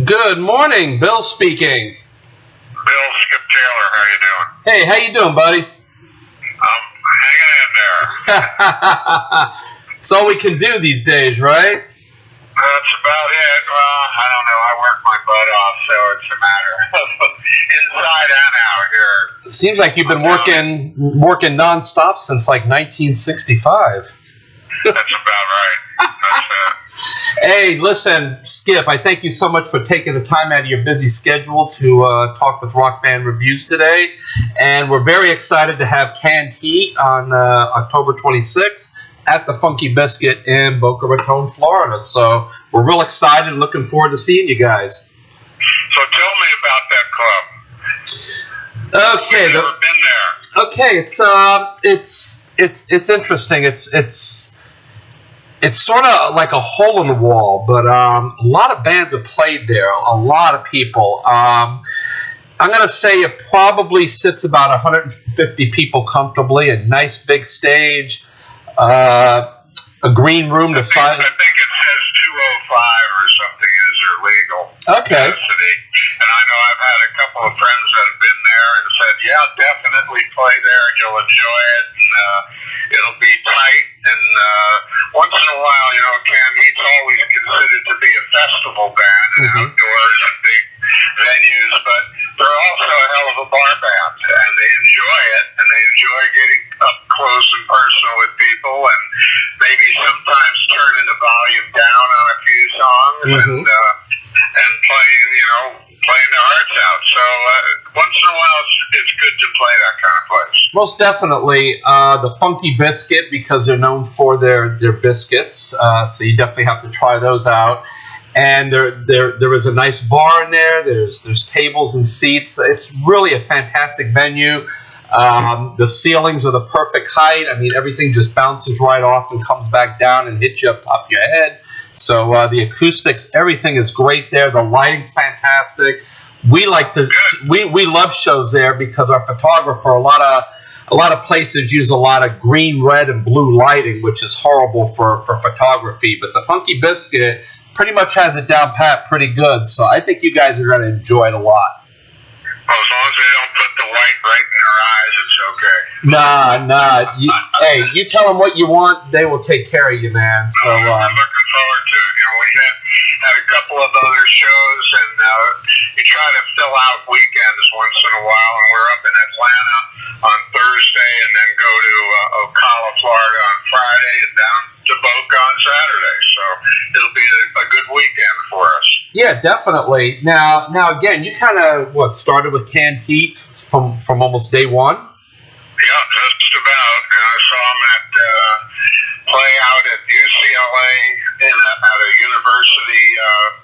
Good morning, Bill speaking. Bill, Skip Taylor, how you doing? Hey, how you doing, buddy? I'm hanging in there. It's all we can do these days, right? That's about it. Well, I don't know. I work my butt off, so it's a matter of inside and out here. It seems like you've been working nonstop since like 1965. That's about right. That's it. Hey, listen, Skip, I thank you so much for taking the time out of your busy schedule to talk with Rock Band Reviews today. And we're very excited to have Canned Heat on October 26th at the Funky Biscuit in Boca Raton, Florida. So we're real excited and looking forward to seeing you guys. So tell me about that club. Okay. I've never been there. Okay, it's interesting. It's sort of like a hole in the wall, but a lot of bands have played there. A lot of people. I'm going to say it probably sits about 150 people comfortably. A nice big stage, a green room. I think it says 205 or something is their legal Okay. capacity. And I know I've had a couple of friends that have been there and said, yeah, definitely play there and you'll enjoy it. And it'll be tight. And once in a while, Canned Heat's always considered to be a festival band and outdoors and big venues, but they're also a hell of a bar band. And they enjoy it, and they enjoy getting up close and personal with people and maybe sometimes turning the volume down on a few songs and playing their hearts out. So once in a while, it's good to play that kind of place. Most definitely, the Funky Biscuit, because they're known for their biscuits. So you definitely have to try those out. And there is a nice bar in there. There's tables and seats. It's really a fantastic venue. The ceilings are the perfect height. I mean, everything just bounces right off and comes back down and hits you up top of your head. So the acoustics, everything is great there. The lighting's fantastic. We love shows there because our photographer, a lot of places use a lot of green, red, and blue lighting, which is horrible for photography. But the Funky Biscuit pretty much has it down pat pretty good. So I think you guys are going to enjoy it a lot. Well, as long as they don't put the white right in their eyes, it's okay. Nah. Hey, you tell them what you want, they will take care of you, man. So I'm looking forward to it. We had a couple of other shows, and you try to fill out weekends once in a while, and we're up in Atlanta on Thursday, and then go to Ocala, Florida on Friday, and down to Boca on Saturday. So it'll be a good weekend for us. Yeah, definitely. Now again, you kind of started with Canned Heat from almost day one. Yeah, just about. I saw them play out at UCLA at a university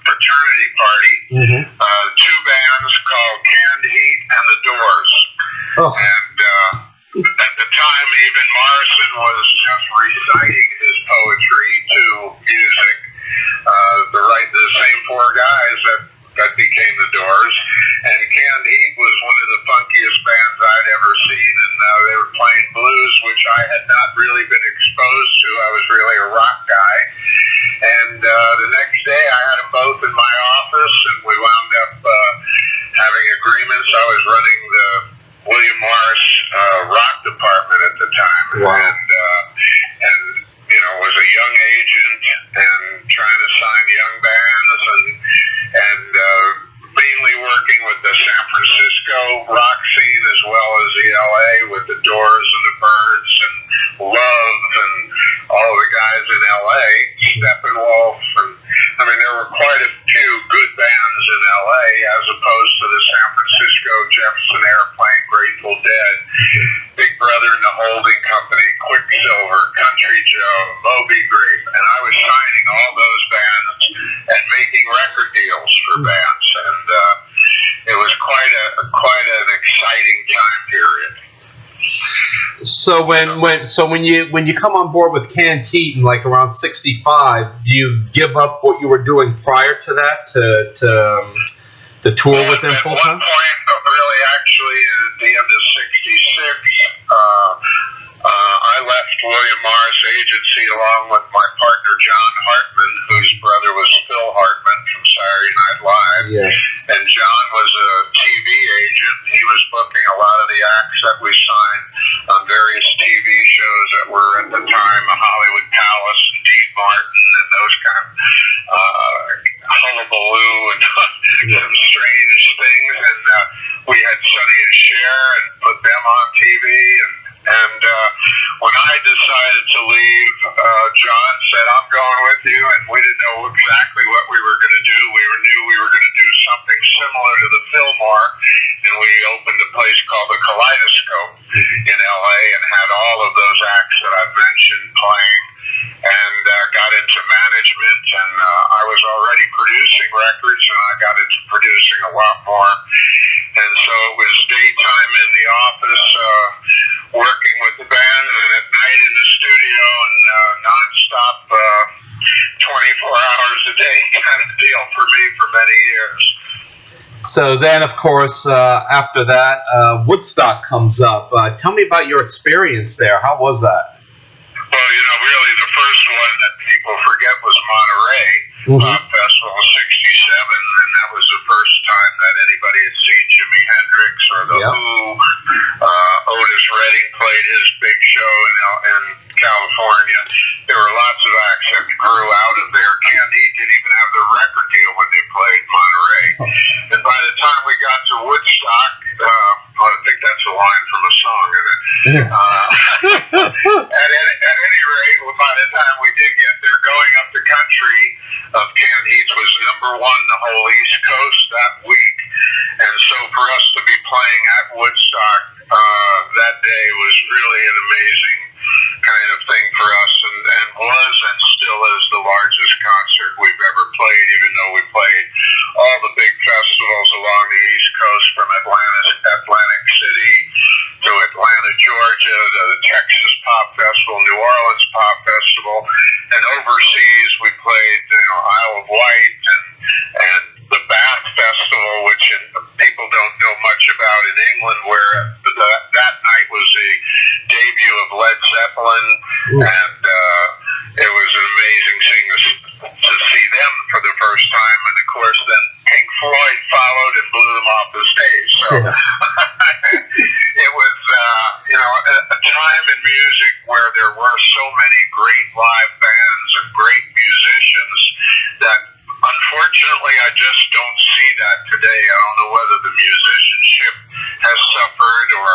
fraternity party. Two bands called Canned Heat and The Doors. Oh. And at the time, even Morrison was just reciting his poetry to music. The same four guys that became The Doors. And Canned Heat was one of the funkiest bands I'd ever seen, and they were playing blues, which I had not really been exposed to. I was really a rock guy. And the next day, I had them both in my office, and we wound up having agreements. I was running the William Morris rock department at the time. Wow. And was a young agent and trying to sign young bands and mainly working with the San Francisco rock scene as well as the LA with the Doors and the Byrds and Love and all of the guys in LA, Steppenwolf, and I mean there were quite a few good bands in LA as opposed to the San Francisco Jefferson Airplane, Grateful Dead, Big Brother and the Holding Company, Quicksilver, Country Joe, Moby Grape, and I was signing all those bands and making record deals for bands, and it was quite an exciting time period. So when you come on board with Canned Heat in like around 65, do you give up what you were doing prior to that to tour with them full time? At one point, really, actually, at the end of '66, I left William Morris Agency along with my partner John Hartman, whose brother was Phil Hartman from Saturday Night Live. Baloo and some strange things, and we had Sonny and Cher and put them on TV, and when I decided to leave, John said, "I'm going with you," and we didn't know exactly what we were going to do. We knew we were going to do something similar to the Fillmore, and we opened a place called the Kaleidoscope in LA and had all of those acts that I've mentioned playing, and got into management, and I was already producing records, and I got into producing a lot more, and so it was daytime in the office working with the band, and at night in the studio, and nonstop 24 hours a day kind of deal for me for many years. So then, of course, after that, Woodstock comes up. Tell me about your experience there. How was that? Well, really the first one that people forget was Monterey Pop Festival in '67, and that was the first time that anybody had seen Jimi Hendrix or The Who. Otis Redding played his big show in California. There were lots of acts that grew out of there. Cannned Heat didn't even have their record deal when they played Monterey. And by the time we got to Woodstock, I think that's a line from a song, isn't it? At any rate, by the time we did get there, going up the country of Cannned Heat was #1 the whole East Coast that week. And so for us to be playing at Woodstock that day was really an amazing kind of thing for us, and was and still is the largest concert we've ever played, even though we played all the big festivals along the East Coast, from Atlantic City to Atlanta, Georgia, to the Texas Pop Festival, New Orleans Pop Festival, and overseas we played Isle of Wight and the Bath Festival, which people don't know much about in England, where that night was the debut of Led Zeppelin, and it was an amazing thing to see them for the first time, and of course then Pink Floyd followed and blew them off the stage. So it was a time in music where there were so many great live bands and great musicians that unfortunately I just don't see that today. I don't know whether the musicianship has suffered or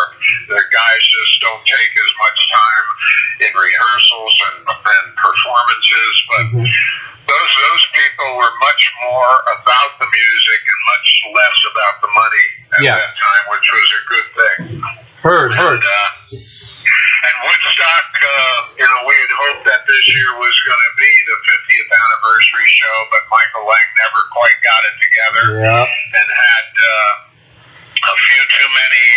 the guys just don't take as much time in rehearsals and performances, but those people were much more about the music and much less about the money at that time, which was a good thing. Heard. And Woodstock, we had hoped that this year was going to be the 50th anniversary show, but Michael Lang never quite got it together and had a few too many,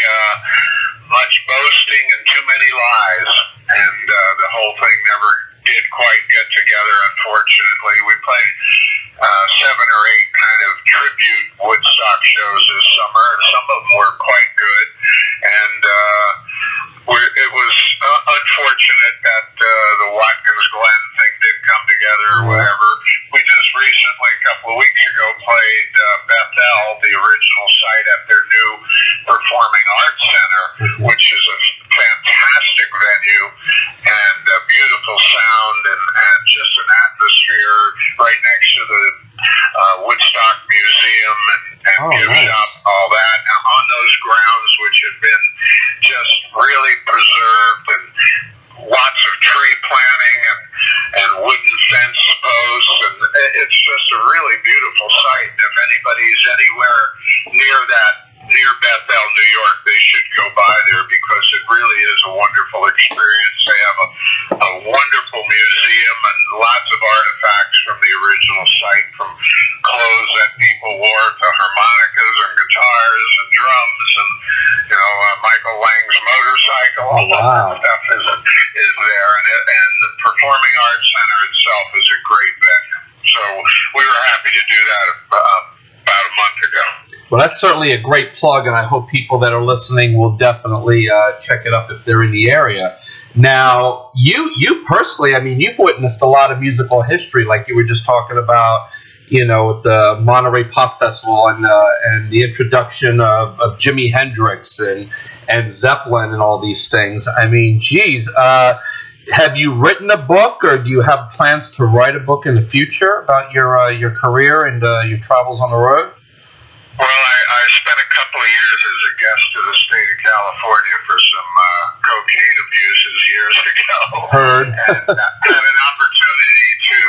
much boasting and too many lies, and the whole thing never did quite get together, unfortunately. We played 7 or 8 kind of tribute Woodstock shows this summer, and some of them were quite good, and it was unfortunate that the Watkins Glen thing didn't come together or whatever. We just recently, a couple of weeks ago, played Bethel, the original site at their new Performing Arts Center, which is a fantastic venue and a beautiful sound and just an atmosphere right next to the Woodstock Museum and gift shop, all that, on those grounds, which have been just really preserved, and lots of tree planting and wooden fence posts, and it's just a really beautiful site. And if anybody's anywhere near Bethel, New York, they should go by there, because it really is a wonderful experience. They have a wonderful museum and lots of artifacts from the original site, from clothes that people wore to harmonicas and guitars and drums, and Michael Lang's motorcycle. All that stuff is there, and the Performing Arts Center itself is a great venue. So we were happy to do that about a month ago. Well, that's certainly a great plug, and I hope people that are listening will definitely check it up if they're in the area. Now, you personally, you've witnessed a lot of musical history, like you were just talking about, with the Monterey Pop Festival and the introduction of Jimi Hendrix and Zeppelin and all these things. have you written a book, or do you have plans to write a book in the future about your career and your travels on the road? Well, I spent a couple of years as a guest to the state of California for some cocaine abuses years ago. Heard. And had an opportunity to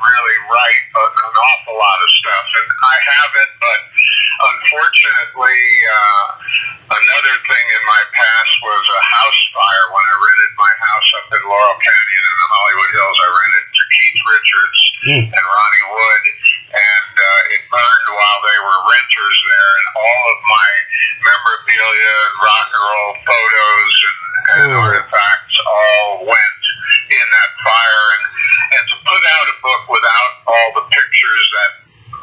really write an awful lot of stuff. And I haven't, but unfortunately, another thing in my past was a house fire when I rented my house up in Laurel Canyon in the Hollywood Hills. I rented to Keith Richards and Ronnie Wood, and it burned while they were renters there, and all of my memorabilia and rock and roll photos and artifacts all went in that fire. And to put out a book without all the pictures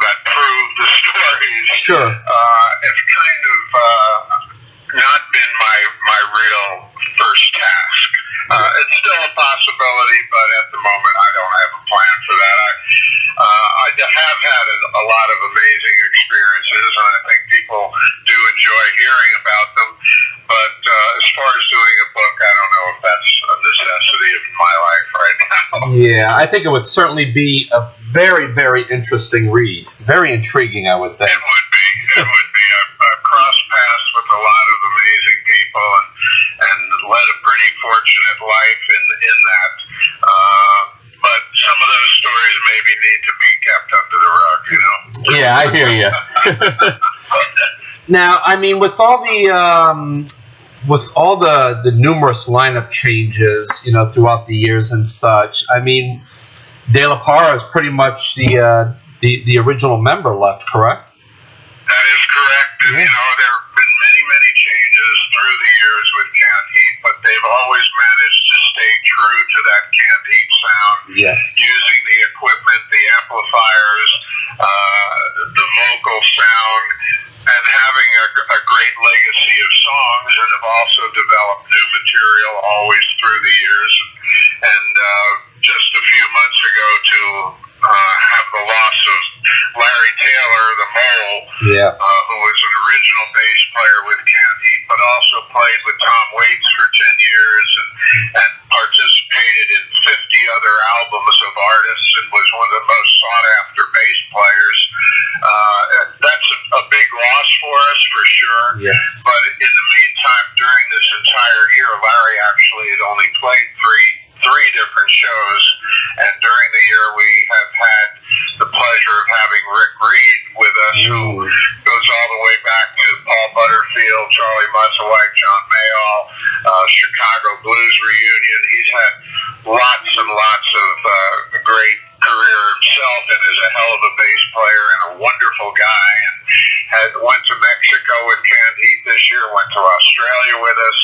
that prove the stories, Sure. It's kind of not been my real first task. It's still a possibility, but at the moment I don't have a plan for that. I have had a lot of amazing experiences, and I think people do enjoy hearing about them. But as far as doing a book, I don't know if that's a necessity of my life right now. Yeah, I think it would certainly be a very, very interesting read. Very intriguing, I would think. It would be. It would be. I've crossed paths with a lot of amazing people and led a pretty fortunate life in that. But some of those stories maybe need to be kept under the rug, you know? Yeah, I hear you. Now, I mean, with all the numerous lineup changes, you know, throughout the years and such, I mean, De La Parra is pretty much the original member left, correct? That is correct. And, you know, there have been many, many changes through the years with Cannned Heat, but they've always managed to stay true to that Cannned Heat sound. Yes. Using the equipment, the amplifiers, the vocal sound, and having a great legacy of songs, and have also developed new material always through the years. And just a few months ago to have the loss of Larry Taylor, the Mole, Yes. who was an original bass player with Cannned Heat, but also played with Tom Waits for 10 years and participated in 50 other albums of artists and was one of the most sought-after bass players. That's a big loss for us, for sure. Yes. But in the meantime, during this entire year, Larry actually had only played three different shows, and during the year we have had the pleasure of having Rick Reed with us, who goes all the way back to Paul Butterfield, Charlie Musselwhite, John Mayall, Chicago Blues Reunion. He's had lots and lots of great career himself, and is a hell of a bass player and a wonderful guy, and went to Mexico with Cannned Heat this year, went to Australia with us.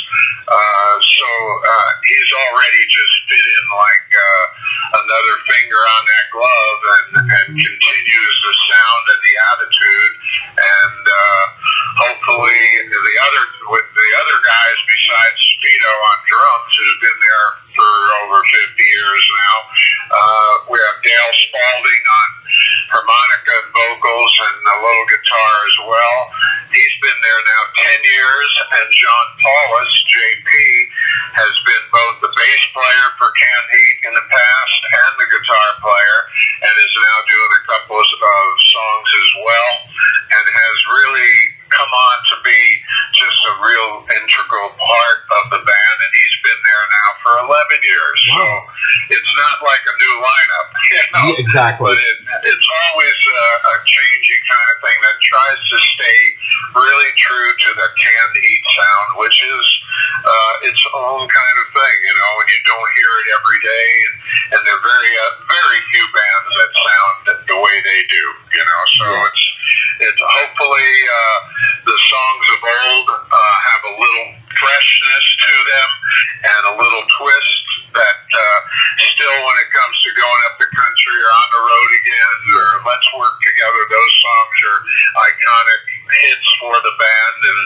So he's already just fit in like another finger on that glove, and continues the sound and the attitude, and hopefully the other guys besides Speedo on drums, who's been there for over 50 years now. We have Dale Spalding on harmonica and vocals and a little guitar as well. He's been there now 10 years, and John Paulus, JP, has been both the bass player for Cannned Heat in the past and the guitar player, and is now doing a couple of songs as well, and has really come on to be just a real integral part of the band, and he's been there now for 11 years. Wow. So it's not like a new lineup, you know? Yeah, exactly. But it's always a changing kind of thing that tries to stay really true to the Cannned Heat sound, which is its own kind of thing, you know, and you don't hear it every day, and there are very few bands that sound the way they do, you know. So it's hopefully the songs of old have a little freshness to them and a little twist that still, when it comes to going up the country or on the road again or Let's Work Together, those songs are iconic hits for the band, and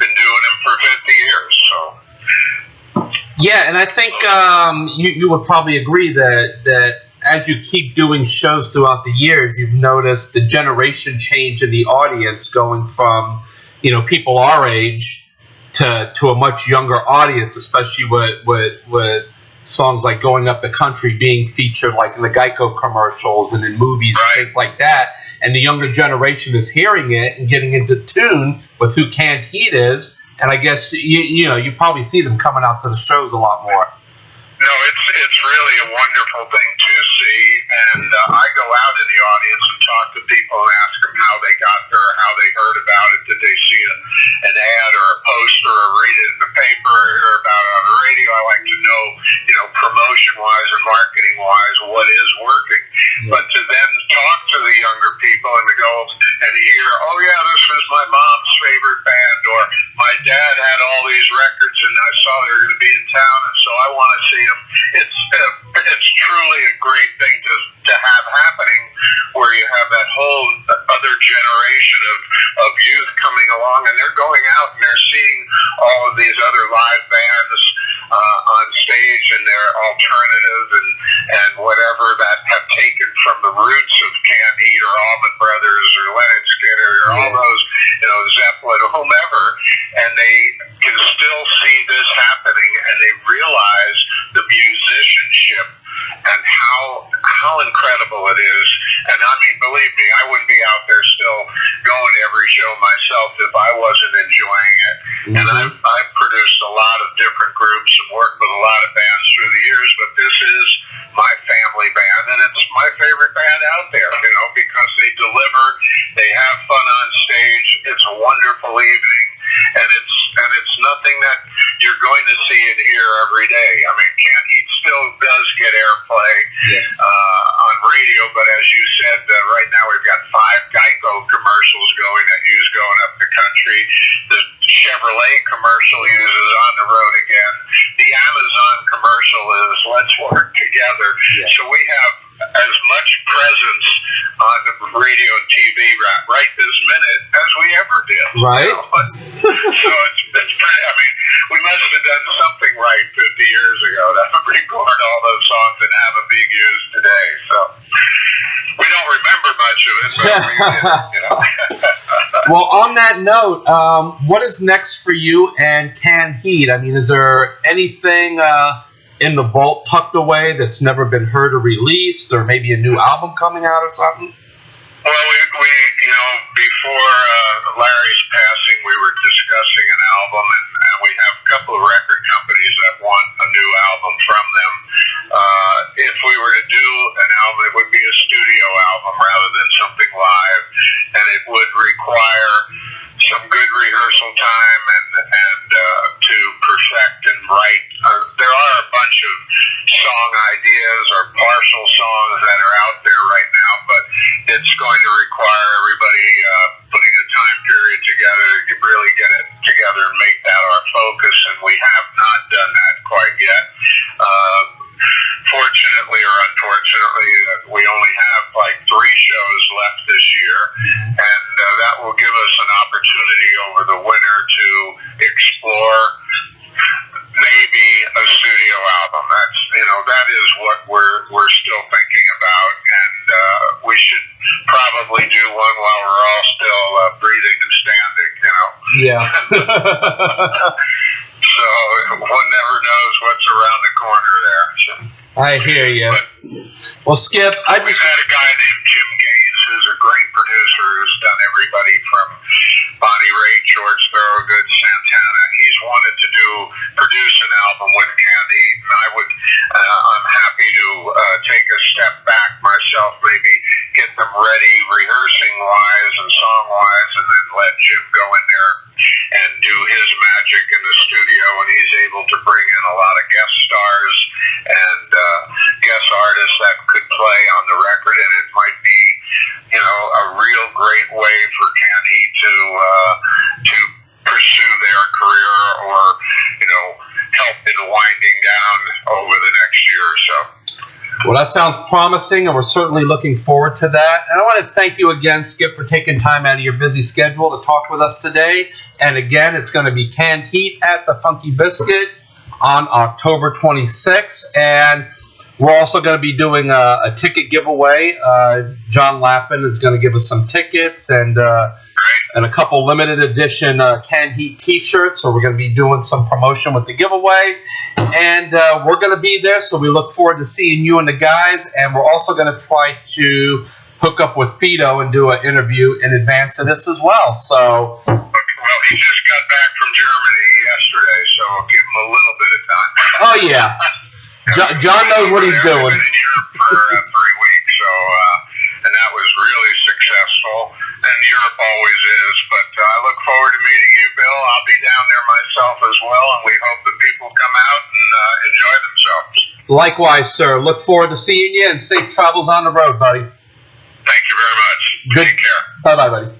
been doing them for 50 years. So yeah, and I think you would probably agree that as you keep doing shows throughout the years, you've noticed the generation change in the audience, going from, you know, people our age to a much younger audience, especially with songs like Going Up the Country being featured like in the Geico commercials and in movies and things like that. And the younger generation is hearing it and getting into tune with who Canned Heat is. And I guess, you probably see them coming out to the shows a lot more. No, it's really a wonderful thing to see, and I go out in the audience and talk to people and ask them how they got there, or how they heard about it. Did they see an ad or a poster or read it in the paper or hear about it on the radio? I like to know, promotion-wise and marketing-wise, what is working. But to then talk to the younger people and to go and hear, oh yeah, this was my mom's favorite band, or my dad had all these records and I saw they were going to be in town, and so I want to see them. It's truly a great thing to have happening, where you have that whole other generation of youth coming along, and they're going out and they're seeing all of these other live bands on stage, and they're alternative and whatever, that have taken from the roots of Cannned Heat or Allman Brothers or Leonard Skinner or all those, Zeppelin or whomever, and they can still see this happening, and they realize the musicianship and how incredible it is. And I mean, believe me, I wouldn't be out there still going to every show myself if I wasn't enjoying it. And I've produced a lot of different groups and worked with a lot of bands through the years, but this is my family band, and it's my favorite band out there, because they deliver, they have fun on stage, it's a wonderful evening, and it's nothing that you're going to see and hear every day. I mean, Cannned Heat still does get airplay on radio, but as you said, right now we've got 5 Geico commercials going that use Going Up the Country. The Chevrolet commercial uses On the Road Again. The Amazon commercial is Let's Work Together. So we have as much presence on the radio and TV right this minute as we ever did. Right. So it's pretty, I mean, we must have done something right 50 years ago to record all those songs and have a big use today. So we don't remember much of it, but we did, Well, on that note, what is next for you and Cannned Heat? I mean, is there anything in the vault tucked away that's never been heard or released, or maybe a new album coming out or something? Well, we before Larry's passing, we were discussing an album, and we have a couple of record companies that want a new album from them. If we were to do an album, it would be a studio album rather than something live, and it would require some good rehearsal time and to perfect and write. There are a bunch of song ideas or partial songs that are out there right now, but it's going to require everybody putting a time period together to really get it together and make that our focus, and we have not done that quite yet. Fortunately or unfortunately, we only have like 3 shows left this year, and that will give us an opportunity over the winter to explore maybe a studio album. That is what we're still thinking about, and we should probably do one while we're all still breathing and standing. Yeah. So one never knows what's around the corner there. So. I hear you. Well, Skip, we've had a guy named Jim Gaines, who's a great producer, who's done everybody from Bonnie Raitt, George Thorogood, Santana. He's wanted to produce an album with Cannned Heat, and I'm happy to take a step back myself, maybe get them ready rehearsing wise and song wise, and then let Jim go in there and do his magic in the studio, and he's able to bring in a lot of guest stars and guest artists that could play on the record, and it might be a real great way for Cannned Heat to pursue their career or help in winding down over the next year or so. Well, that sounds promising, and we're certainly looking forward to that. And I want to thank you again, Skip, for taking time out of your busy schedule to talk with us today. And again, it's going to be Cannned Heat at the Funky Biscuit on October 26th. And We're also going to be doing a ticket giveaway. John Lappin is going to give us some tickets and a couple limited edition Cannned Heat T-shirts. So we're going to be doing some promotion with the giveaway, and we're going to be there. So we look forward to seeing you and the guys. And we're also going to try to hook up with Fido and do an interview in advance of this as well. So. Well, he just got back from Germany yesterday, so I'll give him a little bit of time. Oh yeah. John knows what he's doing. I've been in Europe for 3 weeks, so and that was really successful. And Europe always is, but I look forward to meeting you, Bill. I'll be down there myself as well, and we hope that people come out and enjoy themselves. Likewise, sir. Look forward to seeing you, and safe travels on the road, buddy. Thank you very much. Good. Take care. Bye-bye, buddy.